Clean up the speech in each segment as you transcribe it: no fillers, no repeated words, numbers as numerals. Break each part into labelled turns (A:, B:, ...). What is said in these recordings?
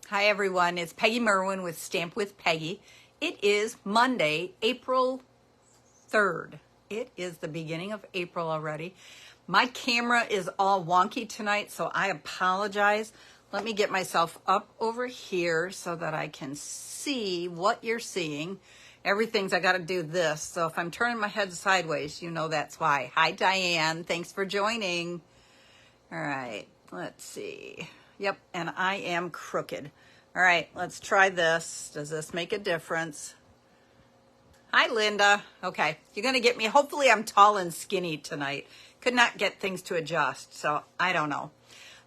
A: Hi everyone, it's Peggy Merwin with Stamp with Peggy. It is Monday, April 3rd. It is the beginning of April already. My camera is all wonky tonight, so I apologize. Let me get myself up over here so that I can see what you're seeing. I got to do this, so if I'm turning my head sideways, you know that's why. Hi Diane, thanks for joining. All right, let's see. Yep, and I am crooked. All right, let's try this. Does this make a difference? Hi, Linda. Okay, you're going to get me. Hopefully, I'm tall and skinny tonight. Could not get things to adjust, so I don't know.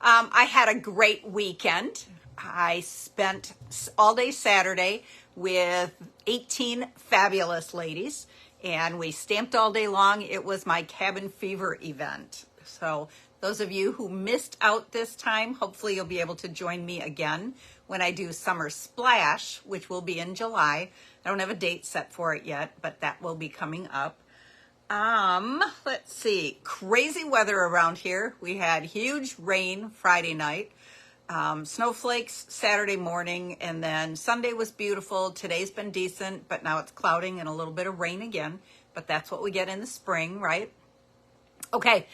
A: I had a great weekend. I spent all day Saturday with 18 fabulous ladies, and we stamped all day long. It was my cabin fever event. So those of you who missed out this time, hopefully you'll be able to join me again when I do Summer Splash, which will be in July. I don't have a date set for it yet, but that will be coming up. Let's see, crazy weather around here. We had huge rain Friday night, snowflakes Saturday morning, and then Sunday was beautiful. Today's been decent, but now it's clouding and a little bit of rain again, but that's what we get in the spring, right? Okay,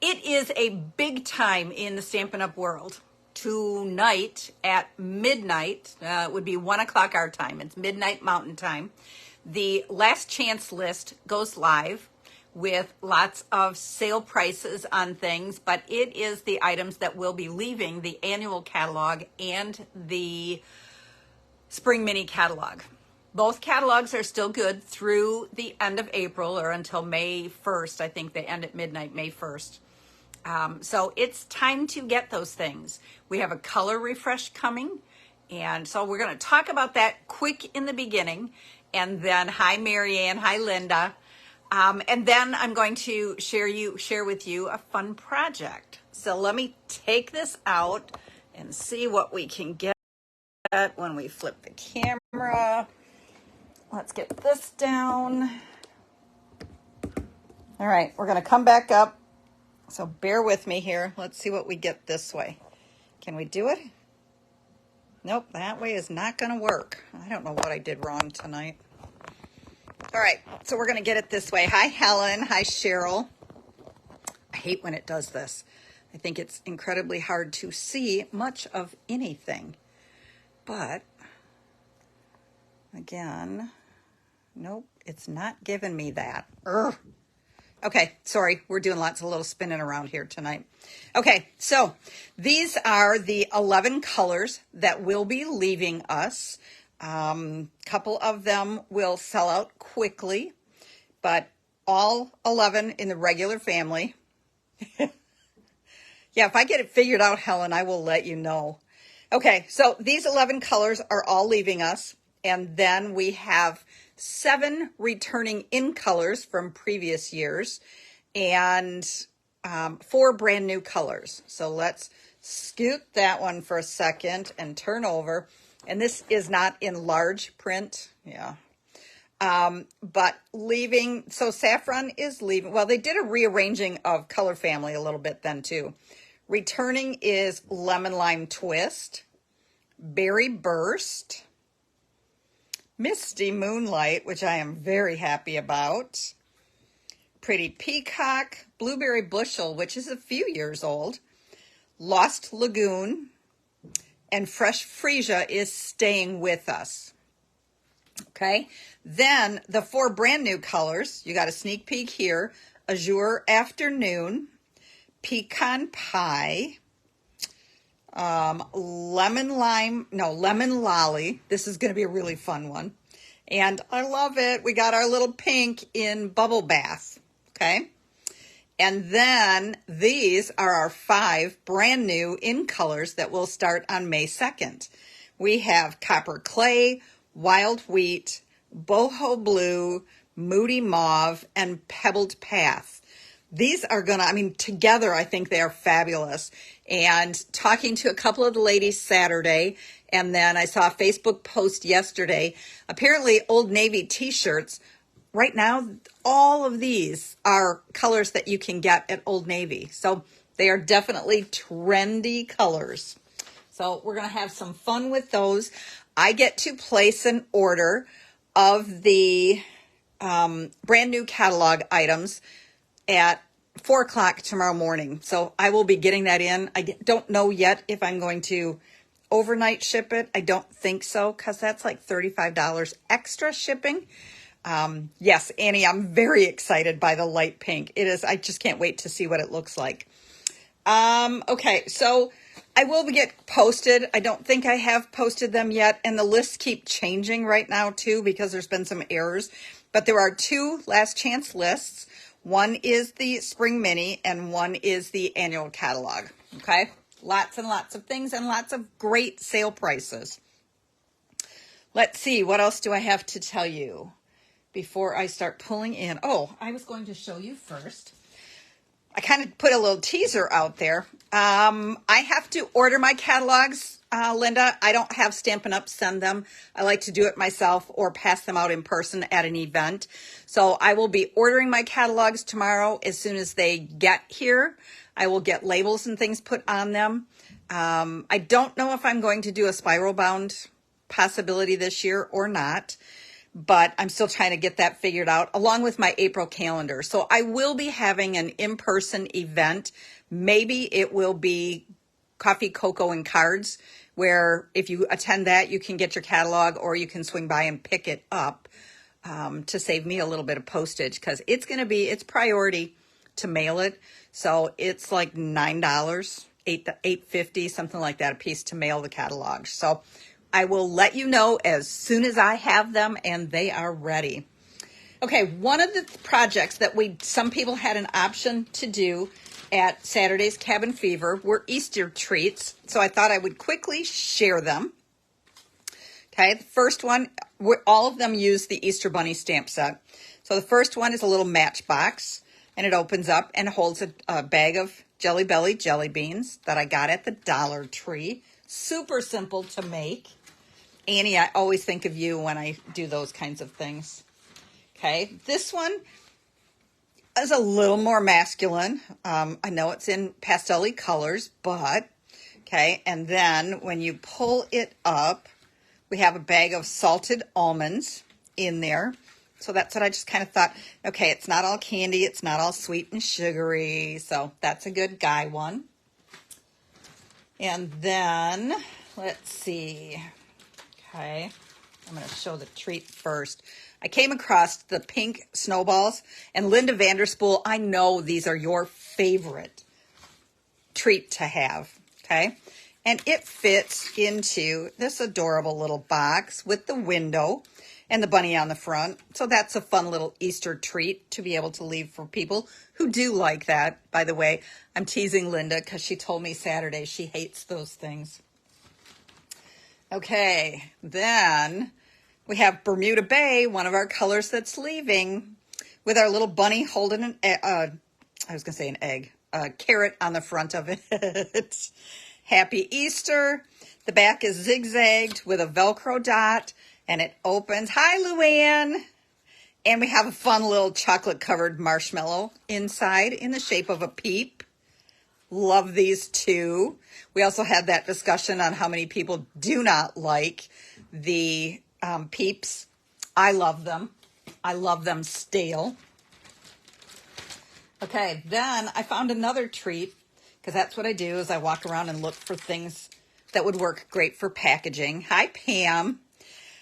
A: it is a big time in the Stampin' Up! World. Tonight at midnight, it would be 1 o'clock our time. It's midnight Mountain Time. The last chance list goes live with lots of sale prices on things, but it is the items that will be leaving the annual catalog and the spring mini catalog. Both catalogs are still good through the end of April or until May 1st. I think they end at midnight, May 1st. So it's time to get those things. We have a color refresh coming, and so we're going to talk about that quick in the beginning, and then hi Marianne, hi Linda, and then I'm going to share with you a fun project. So let me take this out and see what we can get when we flip the camera. Let's get this down. All right, we're going to come back up. So bear with me here. Let's see what we get this way. Can we do it? Nope, that way is not going to work. I don't know what I did wrong tonight. All right, so we're going to get it this way. Hi, Helen. Hi, Cheryl. I hate when it does this. I think it's incredibly hard to see much of anything. But, again, nope, it's not giving me that. Urgh. Okay, sorry, we're doing lots of little spinning around here tonight. Okay, so these are the 11 colors that will be leaving us. Couple of them will sell out quickly, but all 11 in the regular family. Yeah, if I get it figured out, Helen, I will let you know. Okay, so these 11 colors are all leaving us, and then we have 7 returning in colors from previous years and 4 brand new colors. So let's scoot that one for a second and turn over. And this is not in large print. Yeah. But leaving, so Saffron is leaving. Well, they did a rearranging of color family a little bit then too. Returning is Lemon Lime Twist, Berry Burst, Misty Moonlight, which I am very happy about, Pretty Peacock, Blueberry Bushel, which is a few years old, Lost Lagoon, and Fresh Freesia is staying with us. Okay, then the 4 brand new colors, you got a sneak peek here, Azure Afternoon, Pecan Pie, Lemon Lolly. This is going to be a really fun one. And I love it. We got our little pink in Bubble Bath. Okay. And then these are our 5 brand new in colors that will start on May 2nd. We have Copper Clay, Wild Wheat, Boho Blue, Moody Mauve, and Pebbled Path. These are together, I think they are fabulous. And talking to a couple of the ladies Saturday, and then I saw a Facebook post yesterday. Apparently, Old Navy t-shirts, right now, all of these are colors that you can get at Old Navy. So they are definitely trendy colors. So we're going to have some fun with those. I get to place an order of the brand new catalog items at 4 o'clock tomorrow morning. So I will be getting that in. I don't know yet if I'm going to overnight ship it. I don't think so, because that's like $35 extra shipping. Yes, Annie, I'm very excited by the light pink. It is. I just can't wait to see what it looks like. Okay, so I will get posted. I don't think I have posted them yet, and the lists keep changing right now too, because there's been some errors. But there are 2 last chance lists. One is the spring mini and one is the annual catalog. Okay, lots and lots of things and lots of great sale prices. Let's see, what else do I have to tell you before I start pulling in? Oh, I was going to show you first. I kind of put a little teaser out there. I have to order my catalogs, Linda. I don't have Stampin' Up send them. I like to do it myself or pass them out in person at an event. So I will be ordering my catalogs tomorrow. As soon as they get here, I will get labels and things put on them. I don't know if I'm going to do a spiral bound possibility this year or not, but I'm still trying to get that figured out, along with my April calendar. So I will be having an in-person event. Maybe it will be coffee, cocoa, and cards, where if you attend that, you can get your catalog, or you can swing by and pick it up to save me a little bit of postage, because it's going to be, it's priority to mail it. So it's like $9, $8.50, something like that a piece to mail the catalog. So I will let you know as soon as I have them and they are ready. Okay, one of the projects that some people had an option to do at Saturday's Cabin Fever were Easter treats. So I thought I would quickly share them. Okay, the first one, all of them use the Easter Bunny stamp set. So the first one is a little matchbox, and it opens up and holds a bag of Jelly Belly jelly beans that I got at the Dollar Tree. Super simple to make. Annie, I always think of you when I do those kinds of things. Okay, this one is a little more masculine. I know it's in pastel-y colors, but okay. And then when you pull it up, we have a bag of salted almonds in there. So that's what I just kind of thought, okay, it's not all candy, it's not all sweet and sugary. So that's a good guy one. And then, let's see. Okay, I'm going to show the treat first. I came across the pink snowballs, and Linda Vanderspool, I know these are your favorite treat to have, okay? And it fits into this adorable little box with the window and the bunny on the front. So that's a fun little Easter treat to be able to leave for people who do like that. By the way, I'm teasing Linda because she told me Saturday she hates those things. Okay, then we have Bermuda Bay, one of our colors that's leaving, with our little bunny holding an egg, a carrot on the front of it. Happy Easter. The back is zigzagged with a Velcro dot, and it opens. Hi, Luann. And we have a fun little chocolate-covered marshmallow inside in the shape of a peep. Love these too. We also had that discussion on how many people do not like the peeps. I love them. I love them stale. Okay, then I found another treat, because that's what I do, is I walk around and look for things that would work great for packaging. Hi, Pam.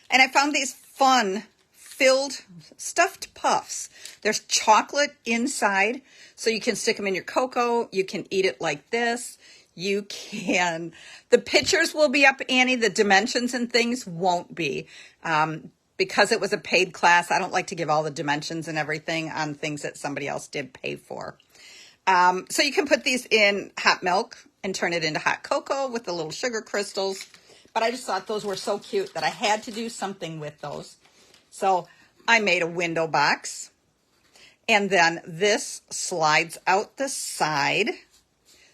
A: And I found these fun filled stuffed puffs. There's chocolate inside, so you can stick them in your cocoa. You can eat it like this. You can, the pictures will be up, Annie. The dimensions and things won't be. Because it was a paid class, I don't like to give all the dimensions and everything on things that somebody else did pay for. So you can put these in hot milk and turn it into hot cocoa with the little sugar crystals. But I just thought those were so cute that I had to do something with those. So I made a window box, and then this slides out the side.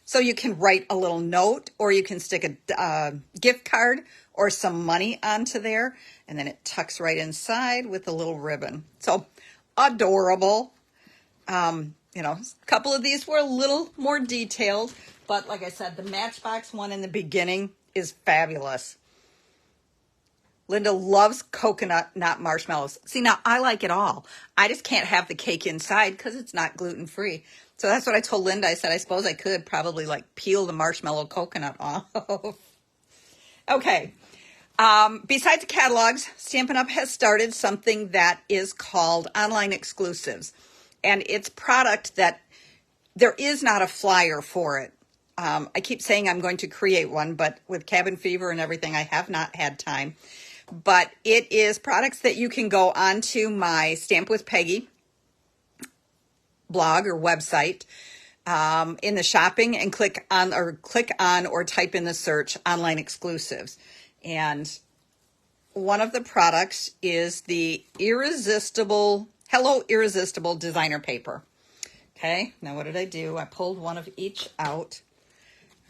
A: So you can write a little note, or you can stick a gift card or some money onto there, and then it tucks right inside with a little ribbon. So adorable. You know, a couple of these were a little more detailed, but like I said, the Matchbox one in the beginning is fabulous. Linda loves coconut nut marshmallows. See, now I like it all. I just can't have the cake inside because it's not gluten-free. So that's what I told Linda. I said, I suppose I could probably like peel the marshmallow coconut off. Okay. Besides catalogs, Stampin' Up! Has started something that is called online exclusives. And it's product that there is not a flyer for it. I keep saying I'm going to create one, but with cabin fever and everything, I have not had time. But it is products that you can go onto my Stamp with Peggy blog or website in the shopping and click on or type in the search online exclusives. And one of the products is the Irresistible designer paper. Okay, now what did I do? I pulled one of each out.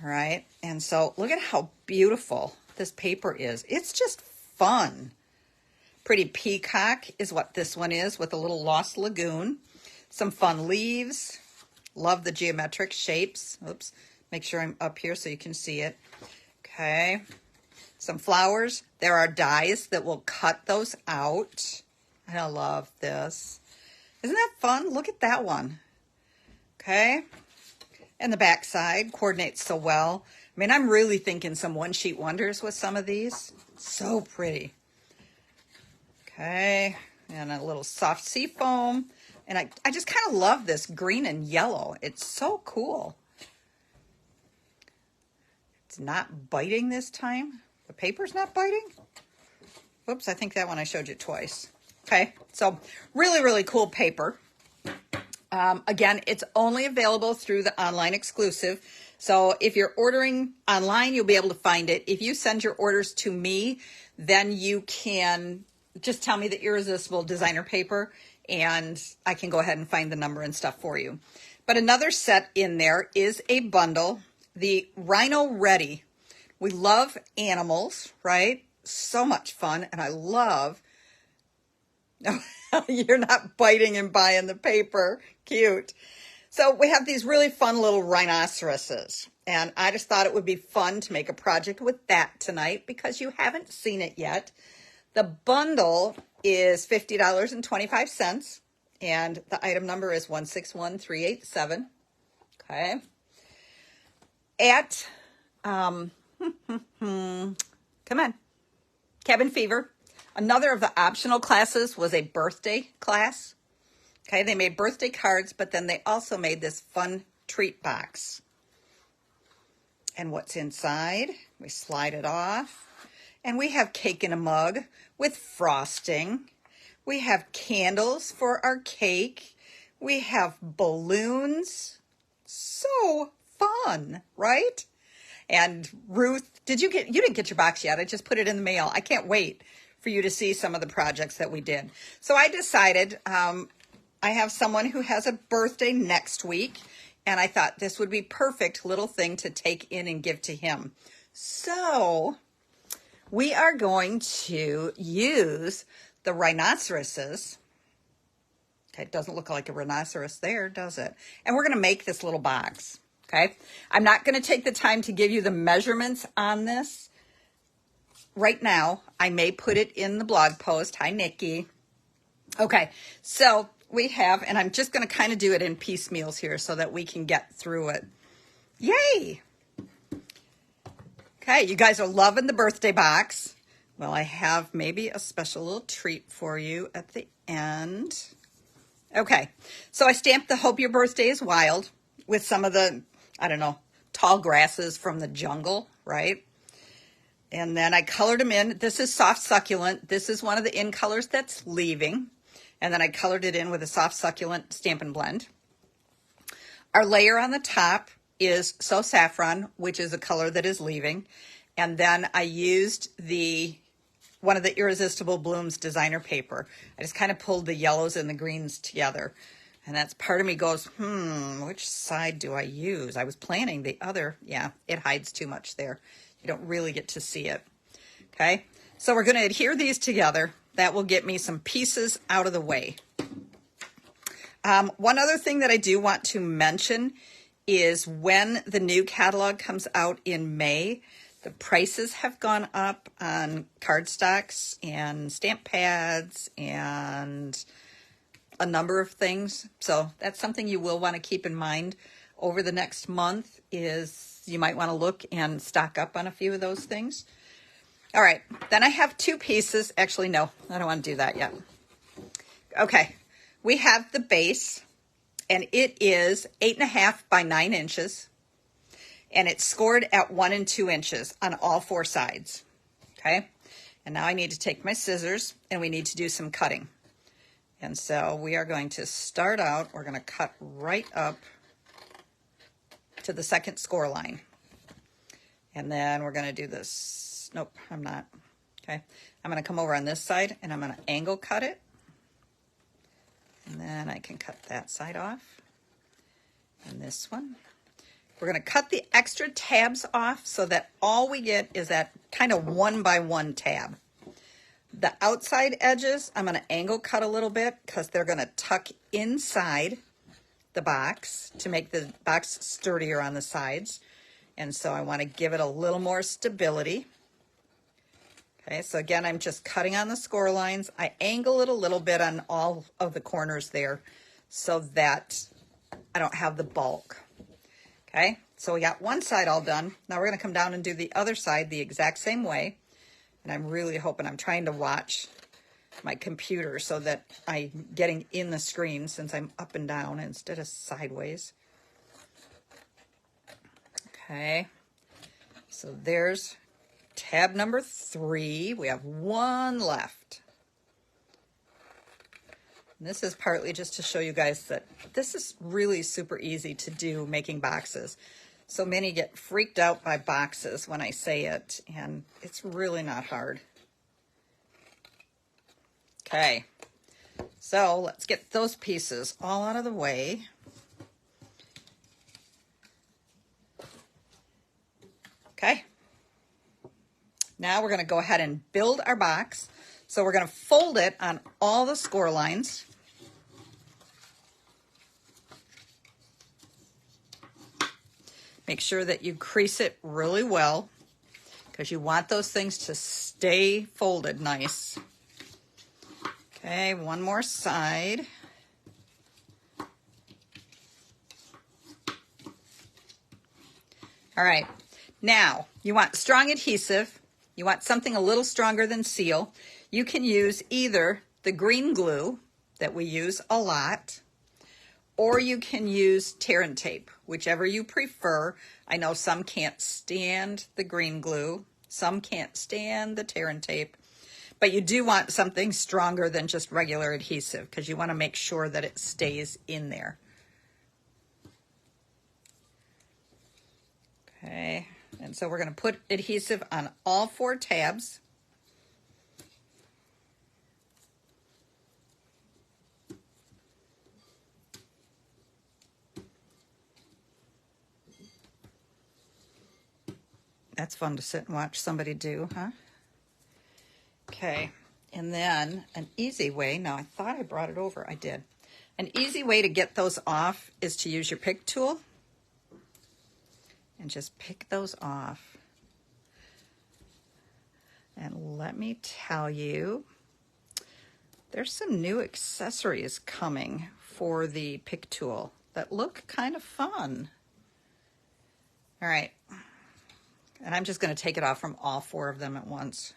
A: All right, and so look at how beautiful this paper is. It's just fun. Pretty peacock is what this one is, with a little lost lagoon. Some fun leaves. Love the geometric shapes. Oops, make sure I'm up here so you can see it. Okay, some flowers. There are dies that will cut those out. I love this. Isn't that fun? Look at that one. Okay, and the back side coordinates so well. I mean, I'm really thinking some one-sheet wonders with some of these. So pretty. Okay, and a little soft sea foam. And I just kind of love this green and yellow. It's so cool. It's not biting this time. The paper's not biting. Whoops, I think that one I showed you twice. Okay, so really, really cool paper. Again, it's only available through the online exclusive. So if you're ordering online, you'll be able to find it. If you send your orders to me, then you can just tell me the Irresistible designer paper, and I can go ahead and find the number and stuff for you. But another set in there is a bundle, the Rhino Ready. We love animals, right? So much fun, and I love... You're not biting and buying the paper. Cute. So we have these really fun little rhinoceroses, and I just thought it would be fun to make a project with that tonight because you haven't seen it yet. The bundle is $50.25, and the item number is 161387. Okay. At, come on, Cabin Fever. Another of the optional classes was a birthday class. Okay, they made birthday cards, but then they also made this fun treat box. And what's inside? We slide it off. And we have cake in a mug with frosting. We have candles for our cake. We have balloons. So fun, right? And Ruth, you didn't get your box yet. I just put it in the mail. I can't wait for you to see some of the projects that we did. So I decided, I have someone who has a birthday next week, and I thought this would be perfect little thing to take in and give to him. So we are going to use the rhinoceroses. Okay, it doesn't look like a rhinoceros there, does it? And we're going to make this little box. Okay, I'm not going to take the time to give you the measurements on this right now. I may put it in the blog post. Hi, Nikki. Okay, so we have, and I'm just going to kind of do it in piecemeals here so that we can get through it. Yay! Okay, you guys are loving the birthday box. Well, I have maybe a special little treat for you at the end. Okay, so I stamped the Hope Your Birthday is Wild with some of the, I don't know, tall grasses from the jungle, right? And then I colored them in. This is soft succulent. This is one of the in colors that's leaving. And then I colored it in with a soft succulent Stampin' Blend. Our layer on the top is So Saffron, which is a color that is leaving. And then I used one of the Irresistible Blooms designer paper. I just kind of pulled the yellows and the greens together. And that's part of me goes, which side do I use? I was planning the other. Yeah, it hides too much there. You don't really get to see it. Okay, so we're going to adhere these together. That will get me some pieces out of the way. One other thing that I do want to mention is when the new catalog comes out in May, The prices have gone up on cardstocks and stamp pads and a number of things. So that's something you will want to keep in mind over the next month, is you might want to look and stock up on a few of those things. All right, then I have two pieces. Actually, no, I don't want to do that yet. Okay, we have the base, and it is 8.5 by 9 inches. And it's scored at 1 and 2 inches on all 4 sides. Okay, and now I need to take my scissors and we need to do some cutting. And so we are going to start out, we're going to cut right up to the second score line. And then we're going to do this. Nope, I'm not. Okay, I'm going to come over on this side and I'm going to angle cut it. And then I can cut that side off. And this one. We're going to cut the extra tabs off so that all we get is that kind of 1 by 1 tab. The outside edges, I'm going to angle cut a little bit because they're going to tuck inside the box to make the box sturdier on the sides. And so I want to give it a little more stability. Okay, so again, I'm just cutting on the score lines. I angle it a little bit on all of the corners there so that I don't have the bulk. Okay, so we got one side all done. Now we're going to come down and do the other side the exact same way. And I'm really hoping, I'm trying to watch my computer so that I'm getting in the screen since I'm up and down instead of sideways. Okay, so there's tab number 3. We have 1 left. And this is partly just to show you guys that this is really super easy to do, making boxes. So many get freaked out by boxes when I say it, and it's really not hard. Okay, so let's get those pieces all out of the way. Okay, now we're going to go ahead and build our box. So we're going to fold it on all the score lines. Make sure that you crease it really well because you want those things to stay folded nice. Okay, one more side. All right, now you want strong adhesive. You want something a little stronger than seal. You can use either the green glue that we use a lot, or you can use tear and tape, whichever you prefer. I know some can't stand the green glue, some can't stand the tear and tape, but you do want something stronger than just regular adhesive because you want to make sure that it stays in there. Okay, and so we're going to put adhesive on all 4 tabs. That's fun to sit and watch somebody do, huh? Okay, and then an easy way, now I thought I brought it over, I did. An easy way to get those off is to use your pick tool and just pick those off. And let me tell you, there's some new accessories coming for the pick tool that look kind of fun. All right. And I'm just going to take it off from all 4 of them at once.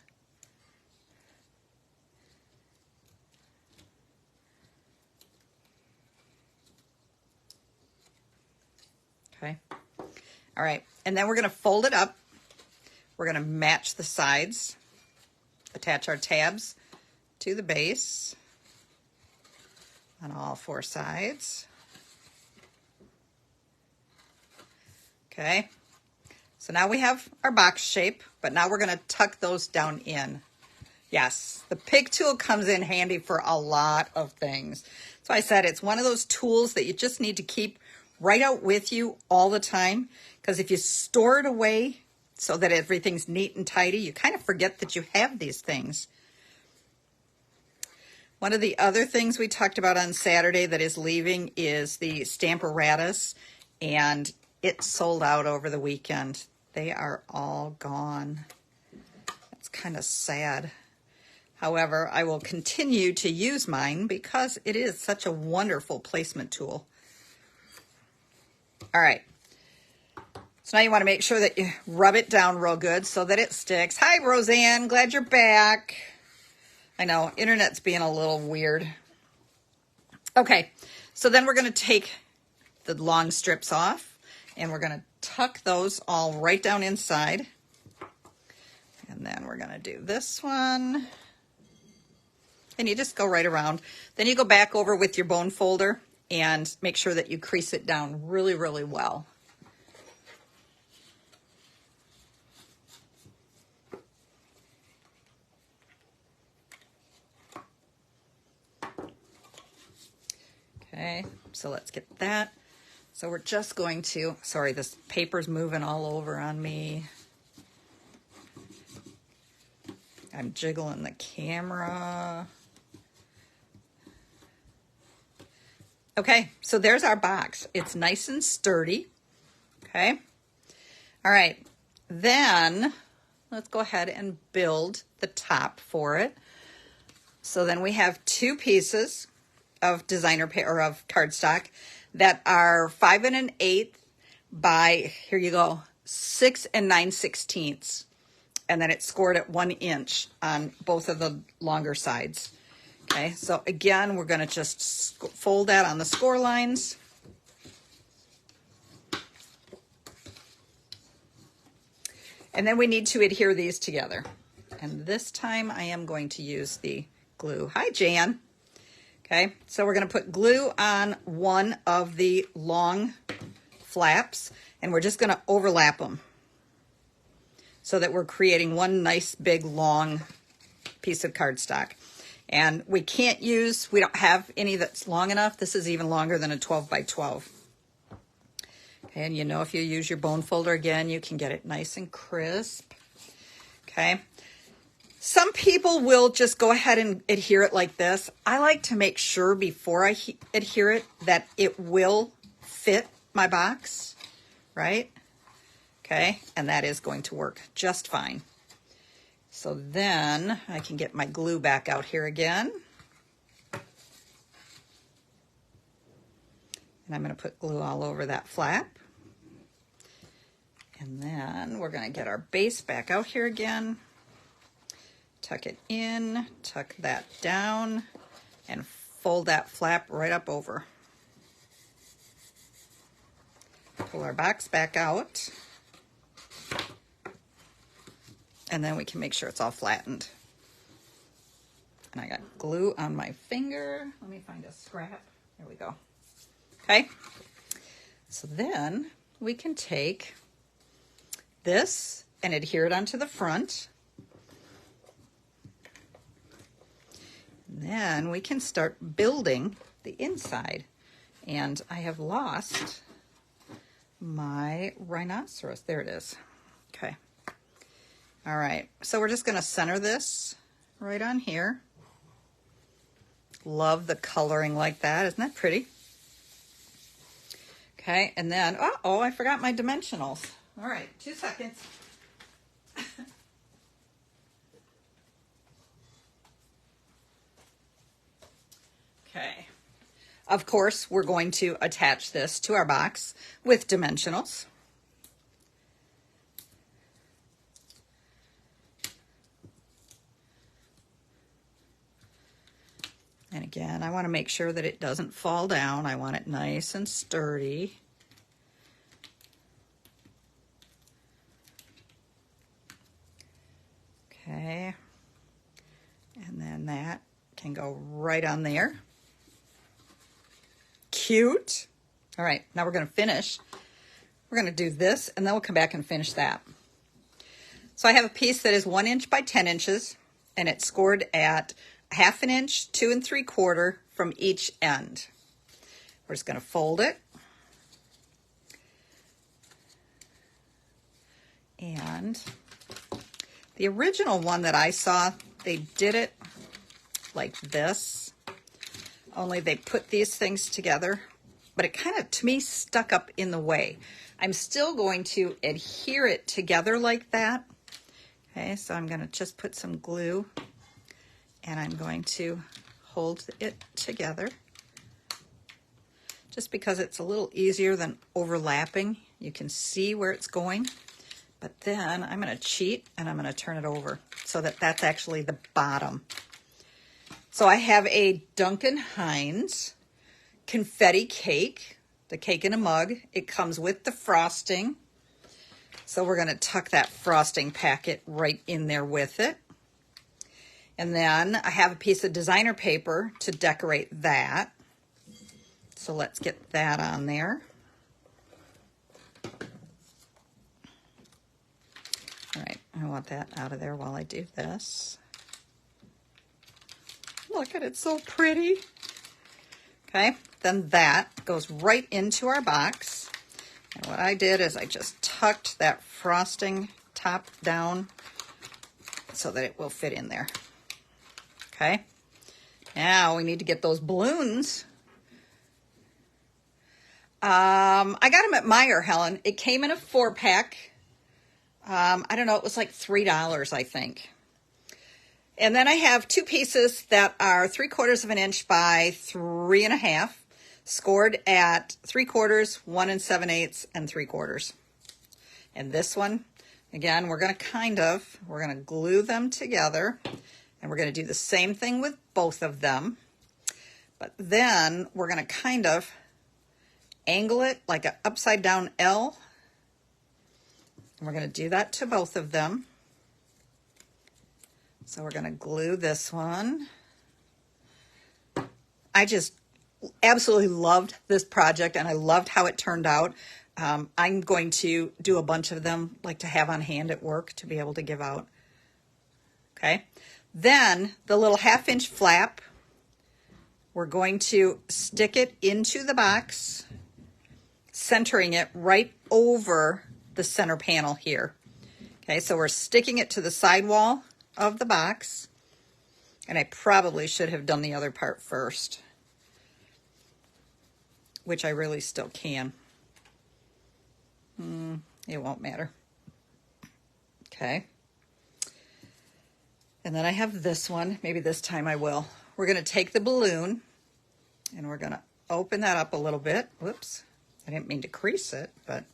A: Okay. All right. And then we're going to fold it up. We're going to match the sides, attach our tabs to the base on all 4 sides. Okay. So now we have our box shape, but now we're going to tuck those down in. Yes, the pick tool comes in handy for a lot of things. So I said it's one of those tools that you just need to keep right out with you all the time, because if you store it away so that everything's neat and tidy, you kind of forget that you have these things. One of the other things we talked about on Saturday that is leaving is the Stamparatus, and it sold out over the weekend. they are all gone. That's kind of sad. However, I will continue to use mine because it is such a wonderful placement tool. All right. So now you want to make sure that you rub it down real good so that it sticks. Hi, Roseanne. Glad you're back. I know, internet's being a little weird. Okay, so then we're going to take the long strips off, and we're going to tuck those all right down inside. And then we're going to do this one. And you just go right around. Then you go back over with your bone folder and make sure that you crease it down really, really well. Okay, so let's get that. So we're just going to, sorry, this paper's moving all over on me. I'm jiggling the camera. Okay, so there's our box. It's nice and sturdy. Okay. All right, then let's go ahead and build the top for it. So then we have two pieces of designer paper, or of cardstock, that are 5 1/8 by, here you go, 6 9/16. And then it's scored at 1 inch on both of the longer sides. Okay, so again, we're going to just fold that on the score lines. And then we need to adhere these together. And this time I am going to use the glue. Hi, Jan. Okay, so we're going to put glue on one of the long flaps, and we're just going to overlap them so that we're creating one nice big long piece of cardstock. And we can't use, we don't have any that's long enough. This is even longer than a 12 by 12. Okay, and you know, if you use your bone folder again, you can get it nice and crisp. Okay. Some people will just go ahead and adhere it like this. I like to make sure before I adhere it that it will fit my box, right? Okay, and that is going to work just fine. So then I can get my glue back out here again. And I'm going to put glue all over that flap. And then we're going to get our base back out here again. Tuck it in, tuck that down, and fold that flap right up over. Pull our box back out. And then we can make sure it's all flattened. And I got glue on my finger. Let me find a scrap. There we go. Okay. So then we can take this and adhere it onto the front. And then we can start building the inside. And I have lost my rhinoceros. There it is. Okay. All right. So we're just going to center this right on here. Love the coloring like that. Isn't that pretty? Okay. And then, uh-oh, I forgot my dimensionals. All right. 2 seconds. Okay. Of course, we're going to attach this to our box with dimensionals. And again, I want to make sure that it doesn't fall down. I want it nice and sturdy. Okay. And then that can go right on there. Cute. All right, now we're going to finish. We're going to do this, and then we'll come back and finish that. So I have a piece that is 1 inch by 10 inches, and it's scored at 1/2 inch, 2 3/4 from each end. We're just going to fold it. And the original one that I saw, they did it like this, only they put these things together but it kind of, to me, stuck up in the way. I'm still going to adhere it together like that. Okay, so I'm going to just put some glue and I'm going to hold it together just because it's a little easier than overlapping. You can see where it's going, but then I'm going to cheat and I'm going to turn it over so that that's actually the bottom. So I have a Duncan Hines confetti cake, the cake in a mug. It comes with the frosting. So we're going to tuck that frosting packet right in there with it. And then I have a piece of designer paper to decorate that. So let's get that on there. All right, I want that out of there while I do this. Look at it, so pretty. Okay, then that goes right into our box. And what I did is I just tucked that frosting top down so that it will fit in there. Okay, now we need to get those balloons. I got them at Meijer, Helen. It came in a 4-pack. I don't know, it was like $3, I think. And then I have 2 pieces that are 3/4 of an inch by 3.5, scored at 3/4, 1 7/8, and 3/4. And this one, again, we're going to glue them together, and we're going to do the same thing with both of them. But then we're going to kind of angle it like an upside down L. And we're going to do that to both of them. So we're going to glue this one. I just absolutely loved this project and I loved how it turned out. I'm going to do a bunch of them, like to have on hand at work to be able to give out. Okay. Then the little 1/2 inch flap, we're going to stick it into the box, centering it right over the center panel here. Okay, so we're sticking it to the sidewall of the box, and I probably should have done the other part first, which I really still can. It won't matter. Okay. And then I have this one. Maybe this time I will. We're going to take the balloon and we're going to open that up a little bit. Whoops. I didn't mean to crease it, but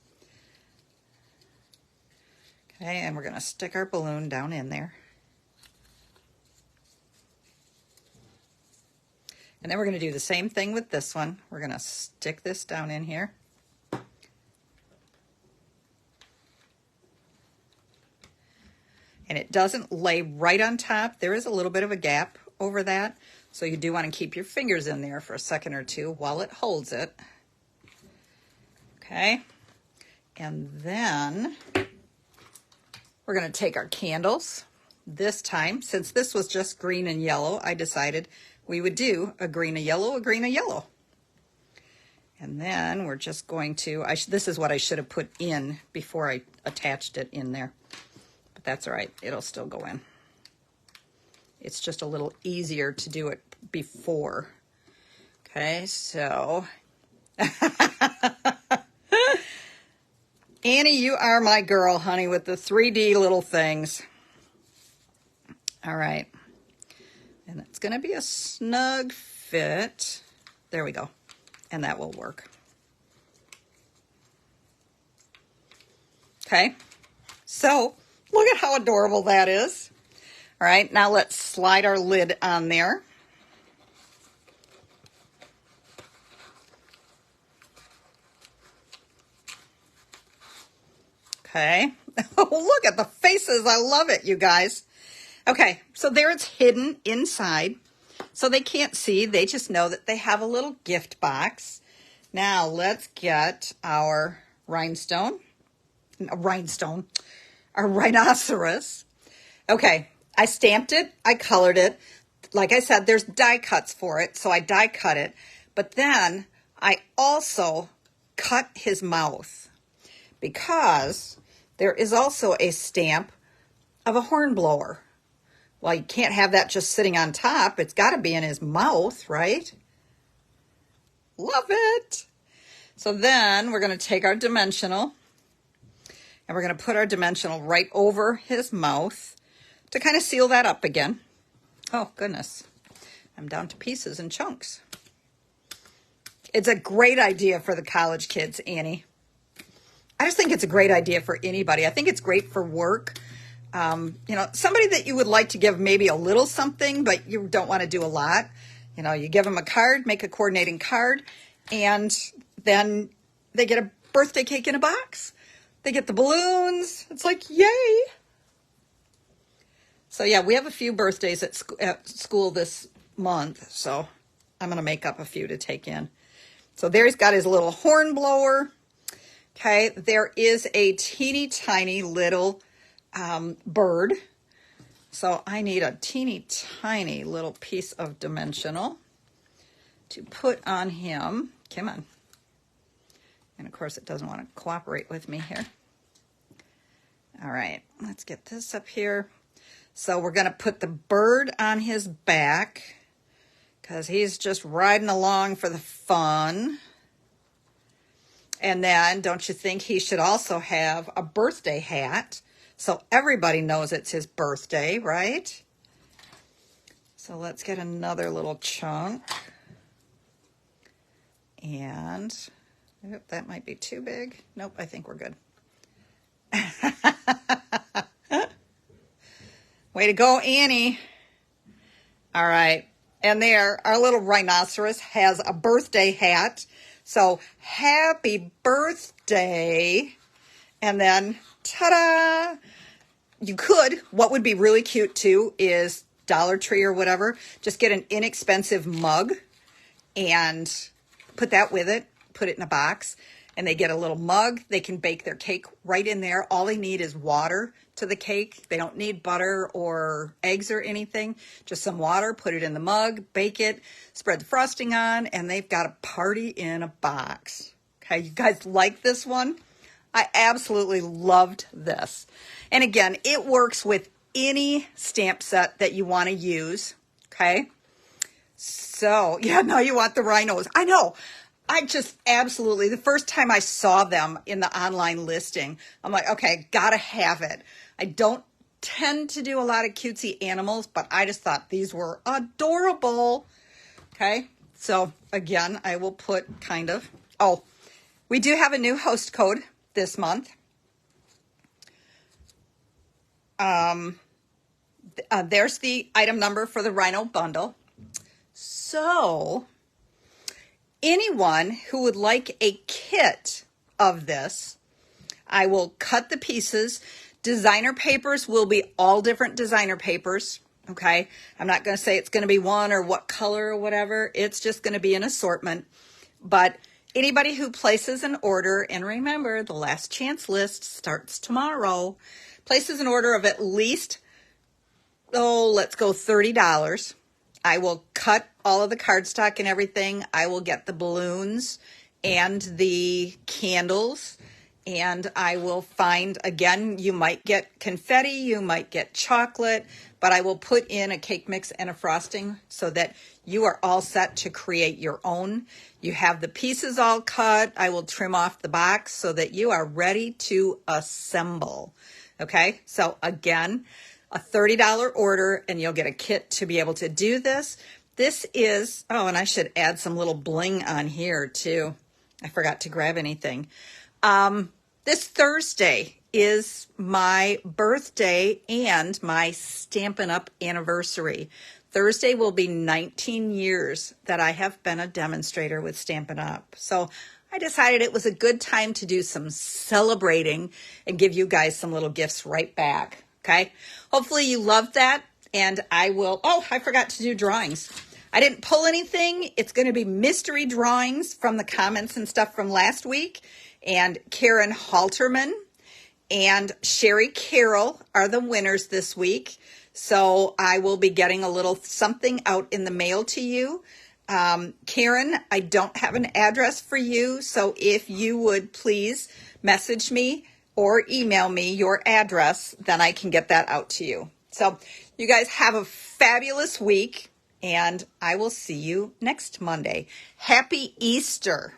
A: okay, and we're going to stick our balloon down in there. And then we're going to do the same thing with this one. We're going to stick this down in here. And it doesn't lay right on top. There is a little bit of a gap over that. So you do want to keep your fingers in there for a second or two while it holds it. Okay. And then we're going to take our candles. This time, since this was just green and yellow, I decided we would do a green, a yellow, a green, a yellow. And then we're just going to, this is what I should have put in before I attached it in there. But that's all right, it'll still go in. It's just a little easier to do it before. Okay, so. Annie, you are my girl, honey, with the 3D little things. All right. And it's going to be a snug fit. There we go. And that will work. Okay. So look at how adorable that is. All right. Now let's slide our lid on there. Okay. Oh, look at the faces. I love it, you guys. Okay, so there it's hidden inside. So they can't see. They just know that they have a little gift box. Now let's get our our rhinoceros. Okay, I stamped it. I colored it. Like I said, there's die cuts for it. So I die cut it. But then I also cut his mouth because there is also a stamp of a horn blower. Well, you can't have that just sitting on top. It's got to be in his mouth, right? Love it. So then we're going to take our dimensional and we're going to put our dimensional right over his mouth to kind of seal that up again. Oh, goodness. I'm down to pieces and chunks. It's a great idea for the college kids, Annie. I just think it's a great idea for anybody. I think it's great for work. You know, somebody that you would like to give maybe a little something, but you don't want to do a lot. You know, you give them a card, make a coordinating card, and then they get a birthday cake in a box. They get the balloons. It's like, yay. So yeah, we have a few birthdays at school this month, so I'm going to make up a few to take in. So there he's got his little horn blower. Okay, there is a teeny tiny little bird. So I need a teeny tiny little piece of dimensional to put on him. Come on. And of course it doesn't want to cooperate with me here. All right, let's get this up here. So we're going to put the bird on his back because he's just riding along for the fun. And then don't you think he should also have a birthday hat so everybody knows it's his birthday, right? So let's get another little chunk. And that might be too big. Nope, I think we're good. Way to go, Annie. All right. And there, our little rhinoceros has a birthday hat. So happy birthday. And then, ta-da. You could, what would be really cute too is Dollar Tree or whatever, just get an inexpensive mug and put that with it, put it in a box, and they get a little mug. They can bake their cake right in there. All they need is water to the cake. They don't need butter or eggs or anything, just some water, put it in the mug, bake it, spread the frosting on, and they've got a party in a box. Okay, you guys like this one? I absolutely loved this. And again, it works with any stamp set that you want to use, okay? So, yeah, now you want the rhinos. I know. I just absolutely, the first time I saw them in the online listing, I'm like, okay, gotta have it. I don't tend to do a lot of cutesy animals, but I just thought these were adorable. Okay, so again, I will put kind of, oh, we do have a new host code this month. There's the item number for the Rhino bundle. So anyone who would like a kit of this, I will cut the pieces. Designer papers will be all different designer papers, okay? I'm not going to say it's going to be one or what color or whatever. It's just going to be an assortment. But anybody who places an order, and remember, the last chance list starts tomorrow, places an order of at least, oh, let's go $30. I will cut all of the cardstock and everything. I will get the balloons and the candles, and I will find, again, you might get confetti, you might get chocolate, but I will put in a cake mix and a frosting so that you are all set to create your own. You have the pieces all cut. I will trim off the box so that you are ready to assemble. Okay, so again, a $30 order and you'll get a kit to be able to do this. This is, oh, and I should add some little bling on here too. I forgot to grab anything. This Thursday is my birthday and my Stampin' Up Anniversary. Thursday will be 19 years that I have been a demonstrator with Stampin' Up. So I decided it was a good time to do some celebrating and give you guys some little gifts right back. Okay, hopefully you loved that, and I will, oh, I forgot to do drawings. I didn't pull anything. It's going to be mystery drawings from the comments and stuff from last week, and Karen Halterman and Sherry Carroll are the winners this week, so I will be getting a little something out in the mail to you. Karen, I don't have an address for you, so if you would please message me or email me your address, then I can get that out to you. So you guys have a fabulous week, and I will see you next Monday. Happy Easter.